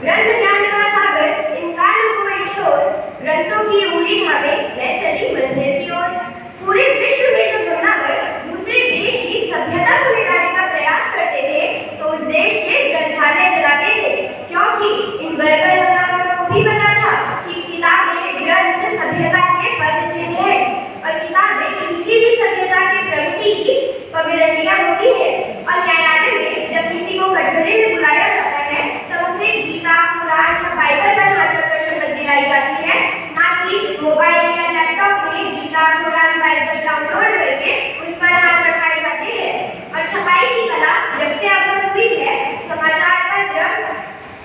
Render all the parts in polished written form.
ग्रंथ ज्ञान का सागर इन कानों को एक छोर, ग्रंथों की उंगली थामे मैं चली मंदिर की ओर। पूरे विश्व में जो हमलावर दूसरे देश की सभ्यता को मिटाने का प्रयास करते थे तो उस देश के ग्रंथालय जलाते थे, क्योंकि इन बर्बर हमलावरों को भी पता था कि किताबें ग्रंथ सभ्यता के पदचिह्न है और किताबें किसी भी सभ्यता के प्रगति की पगडंडियां होती है। और न्यायालय में जब किसी को कटघरे में बुलाया जाता है तब उसे गीता, कुरान या बाइबल पर हाथ रखकर शपथ दिलाई जाती है, ना कि मोबाइल या लैपटॉप में गीता, कुरान, बाइबल डाउनलोड करके उस पर हाथ रखाए जाते हैं। और छपाई की कला जब से अवगत हुई है, समाचार पत्र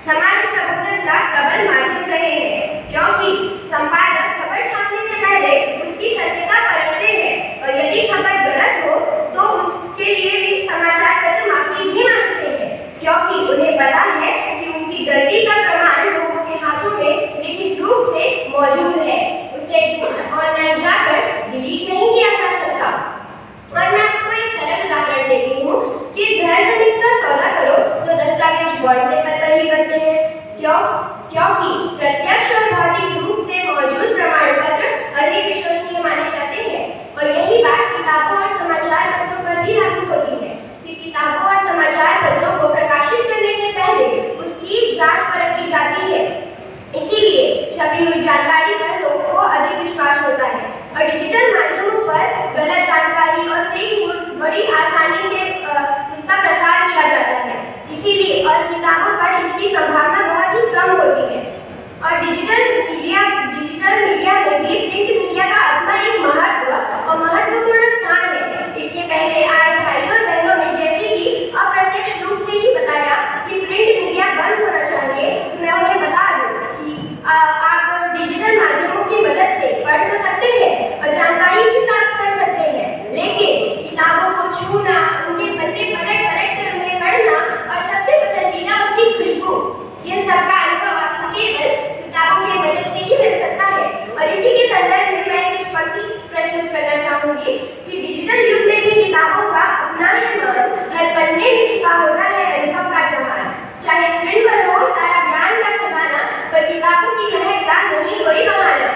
समाज प्रबोधन का प्रबल माध्यम रहे हैं, क्योंकि संपादक खबर छापने से पहले उसकी सत्यता परखते हैं और यदि खबर गलत हो तो उसके लिए भी समाचार पत्र माफी भी मांगते हैं, क्योंकि उन्हें पता है कि उनकी गलती का प्रमाण लोगों के हाथों में लिखित रूप से मौजूद है, उसे ऑनलाइन जाकर डिलीट नहीं किया जा सकता। और मैं आपको एक सरल उदाहरण देती हूँ कि घर जमीन का सौदा करो तो दस्तावेज बॉन्ड पेपर पर ही बनते हैं। क्योंकि प्रत्यक्ष और भौतिक रूप से मौजूद प्रमाण पत्र अधिक विश्वसनीय माने जाते हैं। और यही बात किताबों और समाचार पत्रों पर भी लागू होती है कि किताबों और समाचार पत्रों को प्रकाशित करने से पहले उसकी जांच परख की जाती है। इसीलिए छपी हुई जानकारी पर लोगों को अधिक विश्वास होता है और डिजिटल माध्यमों पर गलत जानकारी और फेक न्यूज बड़ी आसानी से उसका प्रसार किया जाता है। इसीलिए और किताबों पर इसकी संभावना बहुत ही कम होती है। और डिजिटल मीडिया में भी प्रिंट मीडिया का अपना एक महत्व और महत्वपूर्ण स्थान है। इसके पहले आए भाइयों और बहनों ने जैसे कि अप्रत्यक्ष रूप से ही बताया कि प्रिंट मीडिया बंद होना चाहिए, तो मैं उन्हें बता दूं कि आप डिजिटल माध्यमों की मदद से पढ़ तो सकते हैं और जानकारी भी प्राप्त कर सकते हैं, लेकिन किताबों को छूना, उनके पन्ने पलट कर उन्हें पढ़ना और सबसे पसंदीदा उसकी खुशबू, ये सबका अनुभव आपको केवल किताबों की मदद से ही मिल सकता है। और इसी के संदर्भ में मैं कुछ पंक्ति प्रस्तुत करना चाहूंगी कि डिजिटल युग में भी किताबों का अपना ही मान, हर पन्ने में छिपा होता है अनुभव का जहान। चाहे स्क्रीन पर हो सारा ज्ञान का खजाना, पर किताबों की महक का नहीं कोई बहाना।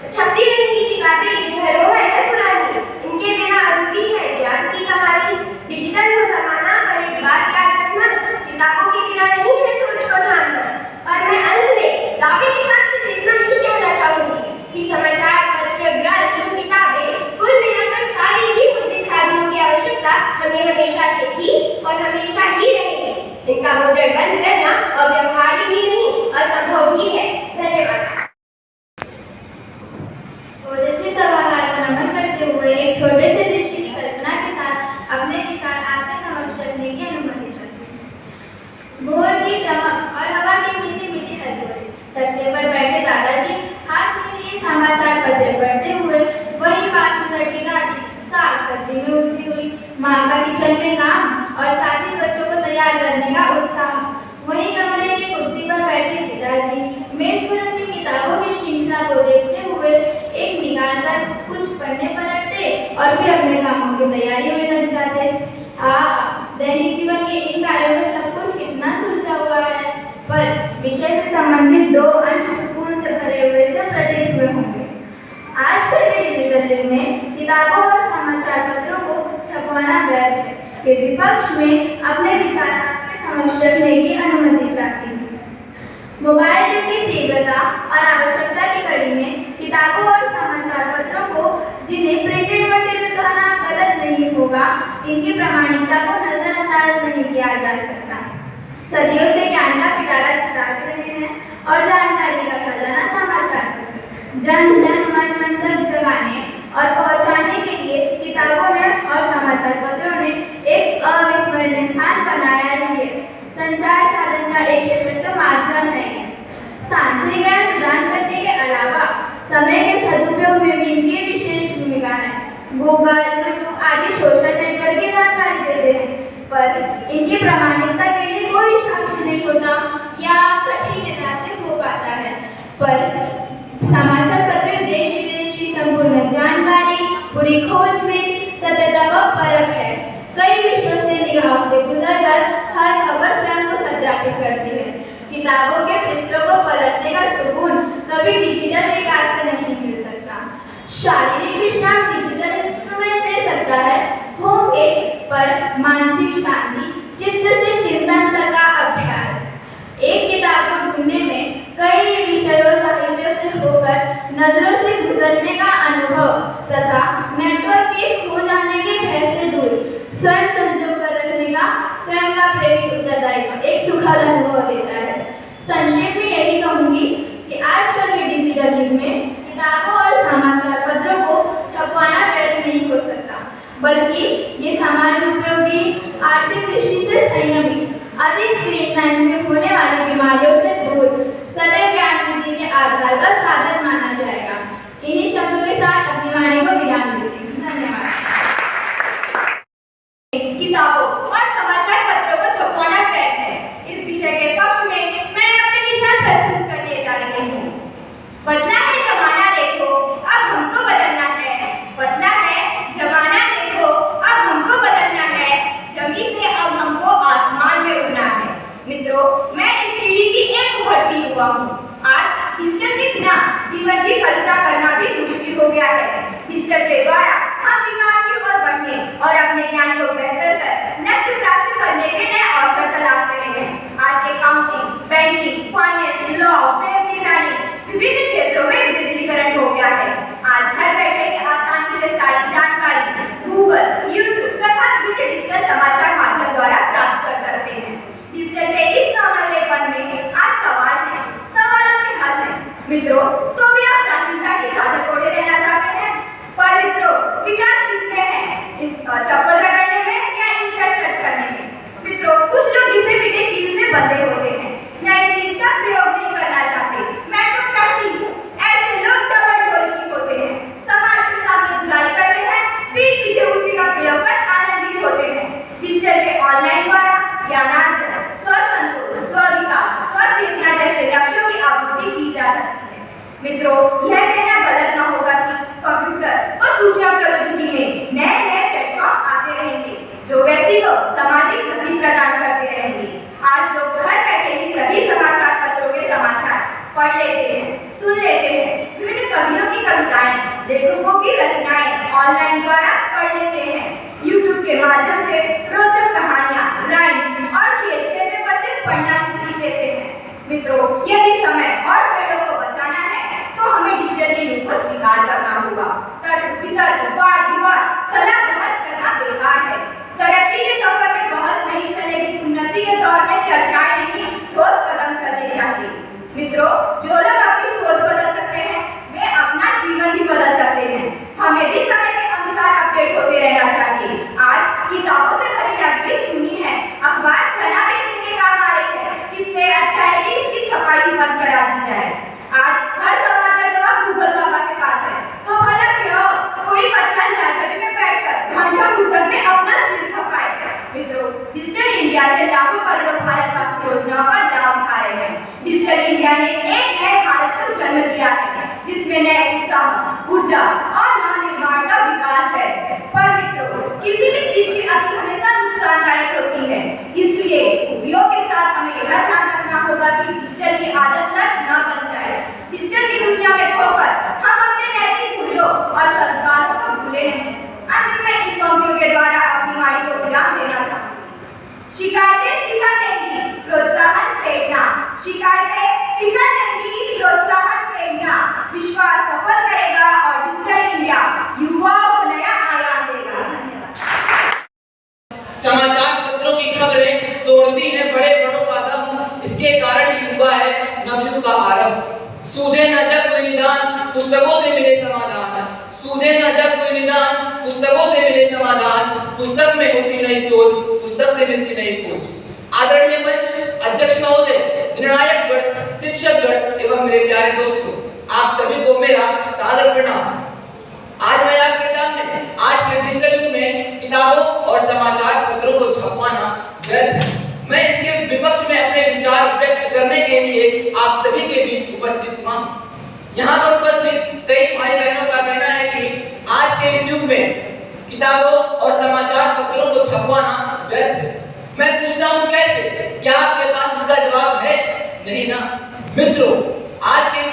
छपती रहेंगी किताबें, ये धरोहर है पुरानी, इनके बिना अधूरी है ज्ञान की कहानी। डिजिटल हो जमाना पर एक बात याद रखना, किताबों के बिना नहीं है सोच को थामना। और मैं अंत में दावे के साथ सिर्फ इतना ही कहना चाहूंगी कि समाचार पत्र, ग्रंथ, किताबें कुल मिलाकर सारी ही मुद्रित साधनों की आवश्यकता हमें हमेशा से थी और हमेशा ही रहेगी। इनका मुद्रण बंद करना अव्यवहार्य ही नहीं असंभव ही है। धन्यवाद। करते हुए एक छोटे से दृश्य की कल्पना के साथ अपने विचार आपके समक्ष रखने की अनुमति चाहती हूँ। भोर की चमक और हवा की मीठी मीठी लहरें, तख्ते पर बैठे दादाजी हाथ में लिए समाचार पत्र पढ़ते हुए, वही बात की गाड़ी साग सब्जी में उलझी हुई माँ का किचन में काम और साथ ही बच्चों को तैयार करने का उत्साह, वही कमरे की कुर्सी पर बैठे पिताजी मेज पर अपनी किताबों की श्रृंखला को देखते हुए एक निकाल कर कुछ पढ़ने पलटते और फिर अपने कामों की तैयारी में लग जाते। दैनिक जीवन के इन कार्यों में सब कुछ कितना सुलझा हुआ है, पर विषय से संबंधित दो अंश सुकून से भरे हुए से प्रतीत हुए होंगे। आज के डिजिटल युग में किताबों और समाचार पत्रों को छपवाना व्यर्थ है। के विपक्ष में अपने विचार आपके समक्ष रखने की अनुमति चाहती हूँ। मोबाइल युग की तीव्रता और आवश्यकता की कड़ी में किताबों और समाचार पत्रों को, जिन्हें प्रिंटेड मटेरियल कहना गलत नहीं होगा, इनकी प्रामाणिकता को नजरअंदाज नहीं किया जा सकता। सदियों से ज्ञान का पिटारा चिताते रहे हैं और जानकारी का खजाना समाचार पत्र जन जन मन तक जगाने और पहुंचाने के लिए किताबों ने और समाचार पत्रों ने एक अविस्मरणीय स्थान बनाया है। संचार साधन का एक सशक्त माध्यम है। सांख्यिकी ज्ञान प्रदान करने के अलावा समय के सदुपयोग में भी इनकी विशेष भूमिका है। गूगल, यूट्यूब आदि सोशल नेटवर्क की जानकारी देते हैं, पर इनकी प्रामाणिकता के लिए कोई साक्ष्य नहीं होता या कठिनता से हो पाता है। पर समाचार पत्र देश विदेश की संपूर्ण जानकारी, पूरी खोज में सत्यता व परख है। कई विश्वसनीय निगाहों से गुजरकर हर खबर स्वयं को सत्यापित करती है। किताबों के सुकून कभी डिजिटल विकास से नहीं मिल सकता। शारीरिक विश्राम डिजिटल इंस्ट्रूमेंट दे सकता है, होंगे पर मानसिक शांति, चित्त से चिंतन तक का अभ्यास। एक किताब को ढूंढने में कई विषयों साहित्य से होकर नजरों से गुजरने का अनुभव तथा नेटवर्क के खो जाने के भय से दूर स्वयं संजो कर रखने का स्वयं का प्रेरित उत्तरदायित्व एक सुखद अनुभव देता है। संक्षेप में यही कहूंगी कि आजकल के डिजिटल युग में किताबों और समाचार पत्रों को छपवाना व्यर्थ नहीं हो सकता, बल्कि ये समाज उपयोगी, आर्थिक दृष्टि से संयमी, अधिक स्क्रीन टाइम से होने वाली बीमारियों से दूर सदैव ज्ञान वृद्धि के आधार का साधन माना जाएगा। इन्हीं शब्दों के साथ अपनी वाणी को विराम देती हूँ। धन्यवाद। किताबों और समाचार पत्रों को छपवाना व्यर्थ है, इस विषय के पक्ष में मैं अपने विचार प्रस्तुत करने जा रही हूँ। बदला है जमाना देखो, अब हमको बदलना है। बदला है जमाना देखो, अब हमको बदलना है। जमी से अब हमको आसमान में उड़ना है। मित्रों, मैं इस पीढ़ी की एक उभरती युवा हूँ। आज डिजिटल के बिना जीवन की कल्पना करना भी मुश्किल हो गया है। डिजिटल के द्वारा हम विकास की ओर बढ़ने और अपने ज्ञान को बेहतर कर लक्ष्य प्राप्त करने के नए अवसर तलाश रहे हैं। आज accounting, banking, finance, law, web designing विभिन्न क्षेत्रों में डिजिटलीकरण हो गया है। आज घर बैठे के आसानी से सारी जानकारी गूगल, यूट्यूब तथा विभिन्न डिजिटल समाचार माध्यम द्वारा प्राप्त कर सकते हैं। डिजिटल के इस नौनलेपन में आज सवाल है, सवालों के हल है। मित्रों, तो भी आप प्राचीनता की चादर ओढ़े रहना चाहते हैं? पर मित्रों, विकास किसमें है? इस चप्पल रगड़ने में या इंसर्ट सर्च करने में? मित्रों, कुछ लोग इसे पीटे कील से बंधे होते हैं, नई चीज का प्रयोग नहीं करना चाहते। मैं तो कहती हूँ, ऐसे लोग डबल ढोलकी होते हैं, समाज के सामने बुराई करते हैं, पीठ पीछे उसी का प्रयोग कर आनंदित होते हैं। डिजिटल के ऑनलाइन द्वारा ज्ञानार्जन, स्वसंतोष, स्वविकास, स्वचेतना जैसे लक्ष्यों की आपूर्ति की जा सकती है। मित्रों, यह कहना गलत न होगा कि कंप्यूटर और सूचना प्रौद्योगिकी में नए नए प्लेटफॉर्म आते रहेंगे, जो व्यक्ति को सामाजिक गति प्रदान करते रहेंगे। आज लोग घर बैठे ही सभी समाचार पत्रों के समाचार पढ़ लेते हैं, सुन लेते हैं। विभिन्न कवियों की कविताएं, लेखकों की रचनाएं ऑनलाइन द्वारा पढ़ लेते हैं। यूट्यूब के माध्यम से रोचक कहानियां, राइम और खेल खेलते बच्चे पढ़ना सीख लेते हैं। मित्रों, यदि समय और पेड़ों को बचाना है तो हमें डिजिटल युग को स्वीकार करना होगा। तर्क वितर्क, वाद विवाद, सलाह बहस करना बेकार है। तरक्की के सफर में बहस नहीं चलेगी, उन्नति के दौर में चर्चाएं नहीं, ठोस कदम चलने चाहिए। मित्रों, जो लोग अपनी सोच बदल सकते हैं, वे अपना जीवन भी बदल सकते हैं। हमें भी समय के अनुसार अपडेट होते रहना चाहिए। आज किताबों से भरी लाइब्रेरी सुनी है, अखबार चना बेचने के काम आ रही है। इससे अच्छा है कि इसकी छपाई बंद करा दी जाए। आज हर सवाल का जवाब गूगल बाबा के पास है, तो भला क्यों कोई बच्चा लाइब्रेरी में बैठकर घंटों पुस्तक में अपना सिर खपाए। मित्रों, डिजिटल इंडिया से लाखों करोड़ भारतवासी योजनाओं का लाभ उठा रहे हैं। डिजिटल इंडिया ने एक नए भारत को जन्म दिया है, जिसमें नए उत्साह, ऊर्जा और नवनिर्माण का विकास है। पर मित्रों, किसी भी चीज की अति हमेशा नुकसानदायक होती है, इसलिए उपयोग के साथ हमें यह ध्यान रखना होगा कि डिजिटल की आदत न बन जाए। डिजिटल की दुनिया में खोकर हम अपने नैतिक मूल्यों और संस्कारों को भूले नहीं। अंत में इन पंक्तियों के द्वारा अपनी वाणी को विराम देना चाहूँगी। शिकायतें शिखर देंगी, प्रोत्साहन प्रेरणा। शिकायतें शिखर देंगी, प्रोत्साहन प्रेरणा। विश्वास सफल करेगा और डिजिटल इंडिया युवाओं को नया आयाम देगा। समाचार पत्रों की खबरें तोड़ती हैं बड़े बड़ों का दम, इसके कारण युवा है नवयुग का आरंभ। सूझे न जब कोई निदान, पुस्तकों से मिले समाधान। सूझे न जब कोई निदान, पुस्तकों से मिले समाधान। पुस्तक में होती नई सोच, पुस्तक से मिलती नई खोज। आदरणीय मंच, अध्यक्ष महोदय, निर्णायक गण, शिक्षक गण एवं मेरे प्यारे दोस्तों, आप सभी को मेरा सादर प्रणाम। आज मैं आपके सामने आज के डिजिटल युग में किताबों और समाचार पत्रों को छपवाना व्यर्थ है। मैं इसके विपक्ष में अपने विचार व्यक्त करने के लिए आप सभी के बीच उपस्थित हुआ हूँ। यहाँ पर उपस्थित कई भाई बहनों का कहना है कि आज के इस युग में किताबों और समाचार पत्रों को छपवाना व्यर्थ है। मैं पूछता हूँ कैसे? क्या आपके पास इसका जवाब है? नहीं ना। मित्रों, आज के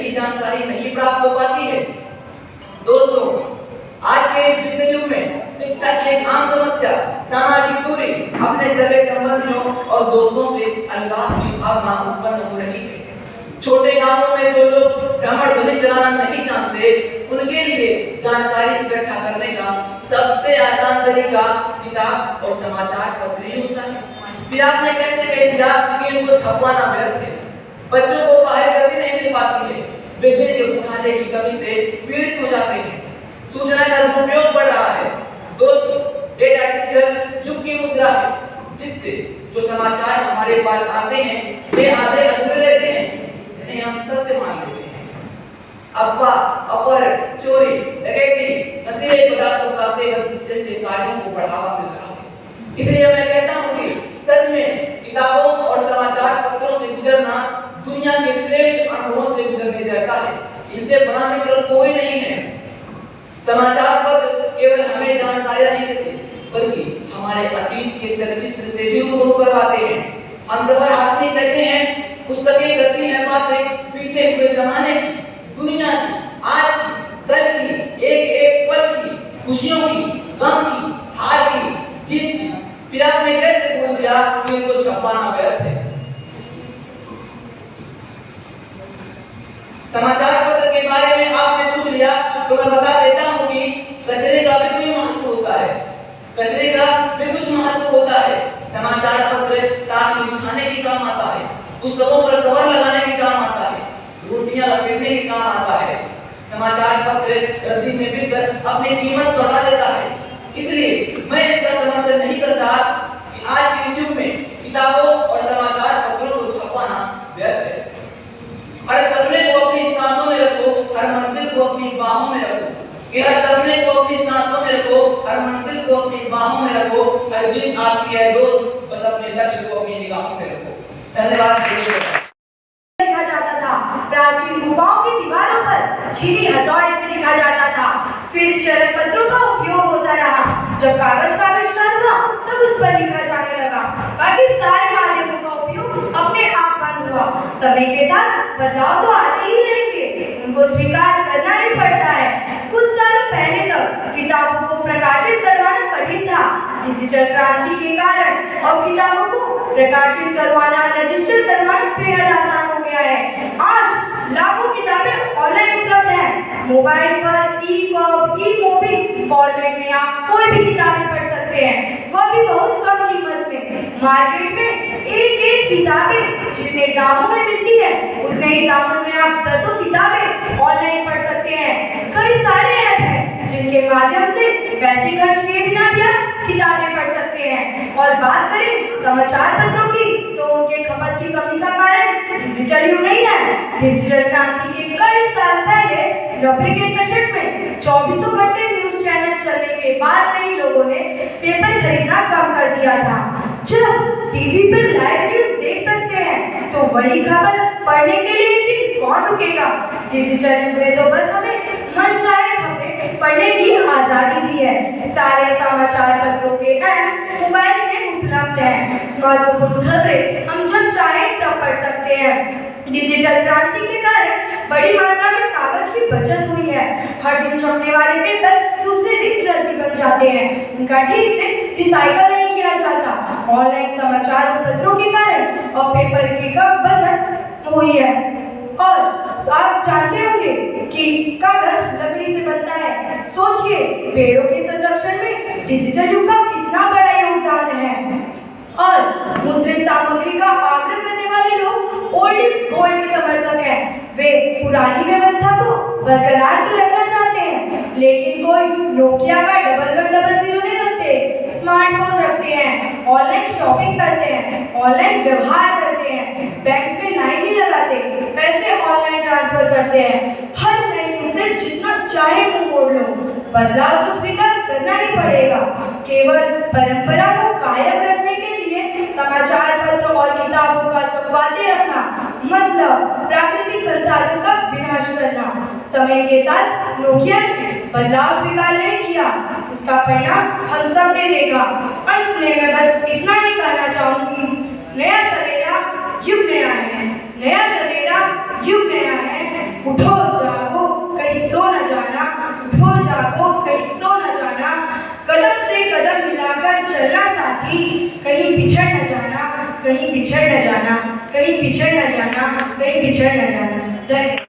सही जानकारी नहीं प्राप्त हो पाती है। दोस्तों, आज के इस डिजिटल युग में शिक्षा की एक आम समस्या सामाजिक दूरी, अपने सगे संबंधियों और दोस्तों से अलगाव की भावना उत्पन्न हो रही है। छोटे गांवों में जो लोग भ्रमण ध्वनि चलाना नहीं जानते, उनके लिए जानकारी इकट्ठा करने का सबसे आसान तरीका किताब और समाचार पत्र ही होता है। फिर आपने कैसे कह दिया कि इनको छपवाना व्यर्थ है। बच्चों को बाहर गति नहीं मिल पाती है, वे दिन के उठाने की कमी से पीड़ित हो जाते हैं। सूचना का दुरुपयोग बढ़ रहा है। दोस्तों, डेटा डिजिटल युग की मुद्रा है, जिससे जो समाचार हमारे पास आते हैं वे आधे अधूरे रहते हैं, जिन्हें हम सत्य मान लेते हैं। अफवाह, अपहरण, चोरी, डकैती, नशीले पदार्थों का सेवन जैसे कार्यों को बढ़ावा मिल रहा है। इसलिए मैं कहता हूँ कि सच में किताबों और समाचार पत्रों से गुजरना दुनिया के श्रेष्ठ अनुभवों से गुजरने जैसा है। इनसे बड़ा मित्र कोई नहीं है। समाचार पत्र केवल हमें जानकारियां नहीं देते, बल्कि हमारे अतीत के चलचित्र से भी रूबरू करवाते हैं। अंतवर हाशमी कहते हैं, पुस्तकें करती हैं बातें बीते हुए जमाने की, दुनिया की, आज की, कल की, एक एक पल की, खुशियों की, गम की, हार की, जीत की। फिर आपने कैसे बोल दिया कि इनको छपवाना व्यर्थ है। समाचार पत्र के बारे में आपने पूछ लिया तो मैं बता देता हूँ कि कचरे का भी कोई महत्व होता है। कचरे का भी कुछ महत्व होता है। समाचार पत्र ताक बिछाने के काम आता है, पुस्तकों पर कवर लगाने के काम आता है, रोटियां लपेटने के काम आता है। समाचार पत्र रद्दी में बिककर अपनी कीमत बढ़ा देता है। इसलिए मैं इसका समर्थन नहीं करता कि आज के इस युग में किताबों और समाचार पत्रों को छपवाना व्यर्थ है। हर सपने को अपनी सांसों में रखो, हर मंजिल को अपनी बाहों में रखो। कि हर सपने को अपनी सांसों में रखो, हर मंजिल को अपनी बाहों में रखो। हर जीत आपकी है दोस्त, बस अपने लक्ष्य को अपनी निगाहों में रखो। धन्यवाद। लिखा जाता था, प्राचीन गुफाओं की दीवारों पर छीनी हथौड़े से लिखा जाता था। फिर चरक पत्रों का उपयोग होता रहा। जब कागज का आविष्कार हुआ तब उस पर लिखा जाने लगा। बाकी सारे माध्यमों का उपयोग अपने आप बंद हुआ। समय के साथ बदलाव तो आते ही रहेंगे, उनको स्वीकार करना ही पड़ता है। कुछ सालों पहले तक किताबों को प्रकाशित करवाना कठिन था। डिजिटल क्रांति के कारण अब किताबों को प्रकाशित करवाना, रजिस्टर करवाना बेहद आसान हो गया है। आज लाखों किताबें ऑनलाइन उपलब्ध हैं। मोबाइल पर ई-बुक, ई-मूवी फॉर्मेट में आप कोई भी किताबें पढ़ सकते हैं, वह भी बहुत कम कीमत में। मार्केट में एक एक किताबें जितने दामों में मिलती है, उतने ही दामों में आप 10 किताबें ऑनलाइन पढ़ सकते हैं। कई सारे ऐप हैं जिनके माध्यम से पैसे खर्च किए बिना भी आप किताबें पढ़ सकते हैं। और बात करें समाचार पत्रों की, तो उनके खपत की कमी का कारण डिजिटल युग नहीं है। डिजिटल क्रांति के कई साल पहले 90 के दशक में 24 घंटे न्यूज चैनल चलने के बाद से ही लोगों ने पेपर खरीदना कम कर दिया था। जब टीवी पर लाइव न्यूज देख सकते हैं तो वही खबर पढ़ने के लिए एक दिन कौन रुकेगा। डिजिटल युग ने तो बस हमें मन चाहे खबरें पढ़ने की आजादी दी है। सारे समाचार पत्रों के ऐप मोबाइल में उपलब्ध हैं। महत्वपूर्ण खबरें हम जब चाहे तब पढ़ सकते हैं। डिजिटल क्रांति के कारण बड़ी मात्रा में कागज की बचत हुई है। हर दिन छपने वाले पेपर दूसरे दिन रद्दी बन जाते हैं, उनका ठीक से रिसाइकल नहीं किया जाता। ऑनलाइन समाचार पत्रों के कारण और पेपर की कम बचत हुई है। और आप जानते होंगे कि कागज लकड़ी से बनता है। सोचिए, पेड़ों के संरक्षण में डिजिटल युग का कितना बड़ा योगदान है। और मुद्रित सामग्री का आग्रह करने वाले लोग ओल्ड इज गोल्ड के समर्थक हैं। वे पुरानी व्यवस्था को बरकरार तो रखना चाहते हैं, लेकिन कोई नोकिया का 1100 नहीं रखते। स्मार्टफोन रखते हैं, ऑनलाइन शॉपिंग करते हैं, ऑनलाइन व्यवहार करते हैं, बैंक में लाइन नहीं लगाते, पैसे ऑनलाइन ट्रांसफर करते हैं। हर नई न्यूज़ से जितना चाहे मुंह मोड़ लो, बदलाव तो स्वीकार करना ही पड़ेगा। केवल परंपरा को कायम रखने के लिए समाचार पत्र और किताबों का छपवाते रखना मतलब प्राकृतिक संसाधन का विनाश करना। समय के साथ नोकिया ने बदलाव स्वीकार नहीं किया, इसका परिणाम हम सब ने देखा। अंत में मैं बस इतना ही कहना चाहूंगी, नया सवेरा युग नया है, नया सवेरा युग नया है। उठो जागो कहीं सो न जाना, उठो जागो कहीं सो न जाना, कदम से कदम मिलाकर चलना साथी, कहीं बिछड़ न जाना, कहीं बिछड़ न जाना, कहीं बिछड़ न जाना, कहीं बिछड़ न जाना। जय हिंद।